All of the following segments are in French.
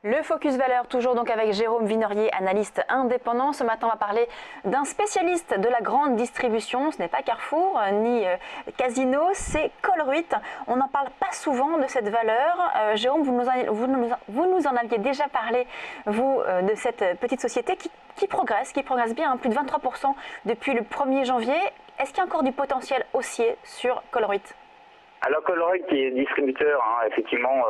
Le Focus Valeur, toujours donc avec Jérôme Vinorier, analyste indépendant. Ce matin, on va parler d'un spécialiste de la grande distribution. Ce n'est pas Carrefour ni Casino, c'est Colruyt. On n'en parle pas souvent de cette valeur. Jérôme, vous nous en aviez déjà parlé, vous, de cette petite société qui progresse bien, hein, plus de 23% depuis le 1er janvier. Est-ce qu'il y a encore du potentiel haussier sur Colruyt ? Alors Colruyt, qui est distributeur effectivement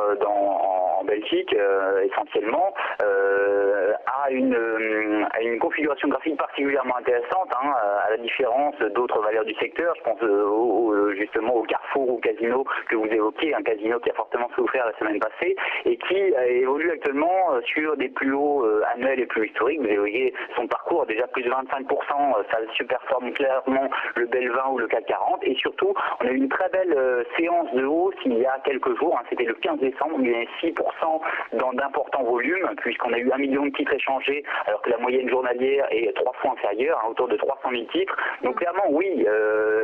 en Belgique essentiellement, a une configuration graphique particulièrement intéressante, à la différence d'autres valeurs du secteur. Je pense justement au Carrefour ou Casino que vous évoquiez, un Casino qui a fortement souffert la semaine passée et qui évolue actuellement sur des plus hauts annuels et plus historiques. Vous évoquez son parcours, déjà plus de 25%, ça surperforme clairement le Bel 20 ou le CAC 40 et surtout on a eu une très belle séance de hausse il y a quelques jours, c'était le 15 décembre, il y a 6% dans d'importants volumes, puisqu'on a eu 1 million de titres échangés, alors que la moyenne journalière est 3 fois inférieure, autour de 300 000 titres. Donc clairement, oui,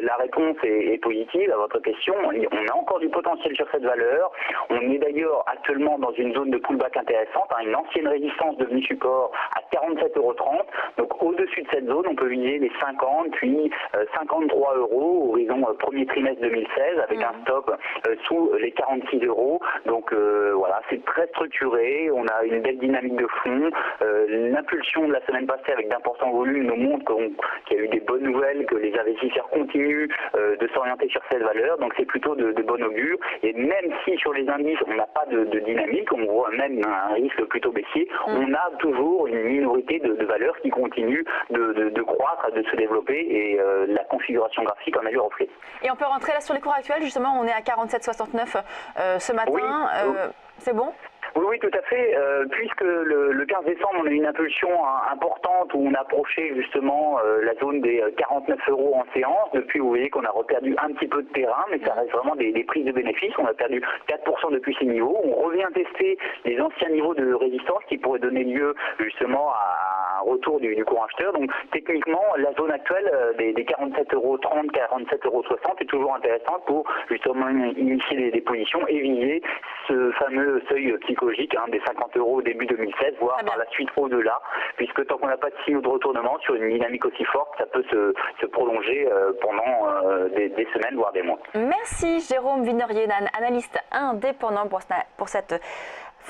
la réponse est positive à votre question. On a encore du potentiel sur cette valeur. On est d'ailleurs actuellement dans une zone de pullback intéressante, une ancienne résistance devenue support à 47,30 €. Donc au-dessus de cette zone, on peut viser les 50, puis 53 €, horizon premier trimestre 2016, avec un stop sous les 46 €. Donc voilà, c'est très structuré, on a une belle dynamique de fond. L'impulsion de la semaine passée avec d'importants volumes nous montre qu'il y a eu des bonnes nouvelles, que les investisseurs continuent de s'orienter sur cette valeur, donc c'est plutôt de bon augure. Et même si sur les indices on n'a pas de dynamique, on voit même un risque plutôt baissier, on a toujours une minorité de valeurs qui continuent de croître, de se développer et la configuration graphique en a eu reflet. Et on peut rentrer là sur les cours actuels, justement, on est à 47,69 ce matin, oui. C'est bon ? Oui, tout à fait. Puisque le 15 décembre, on a eu une impulsion importante où on a approché justement la zone des 49 € en séance. Depuis, vous voyez qu'on a reperdu un petit peu de terrain, mais ça reste vraiment des prises de bénéfices. On a perdu 4% depuis ces niveaux. On revient tester les anciens niveaux de résistance qui pourraient donner lieu justement à un retour du courant acheteur. Donc techniquement, la zone actuelle des 47,30 €, 47,60 € est toujours intéressante pour justement initier des positions et viser ce fameux seuil psychologique des 50 € au début 2016, voire par la suite au-delà, puisque tant qu'on n'a pas de signaux de retournement sur une dynamique aussi forte, ça peut se prolonger pendant des semaines, voire des mois. Merci Jérôme Vinorier, analyste indépendant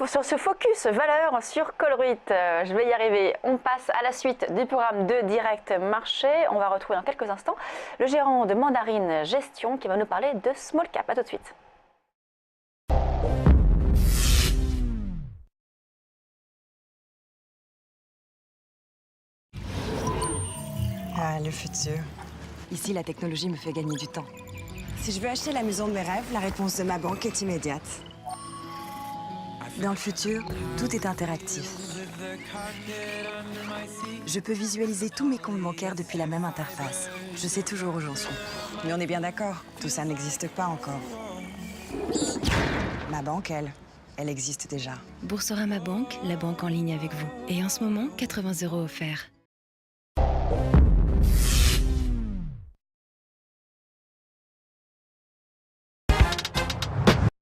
sur ce focus valeur sur Colruyt. Je vais y arriver. On passe à la suite du programme de Direct Marché. On va retrouver dans quelques instants le gérant de Mandarine Gestion qui va nous parler de Small Cap. À tout de suite. Ah, le futur. Ici, la technologie me fait gagner du temps. Si je veux acheter la maison de mes rêves, la réponse de ma banque est immédiate. Dans le futur, tout est interactif. Je peux visualiser tous mes comptes bancaires depuis la même interface. Je sais toujours où j'en suis. Mais on est bien d'accord, tout ça n'existe pas encore. Ma banque, elle existe déjà. Boursorama Banque, la banque en ligne avec vous. Et en ce moment, 80 € offerts.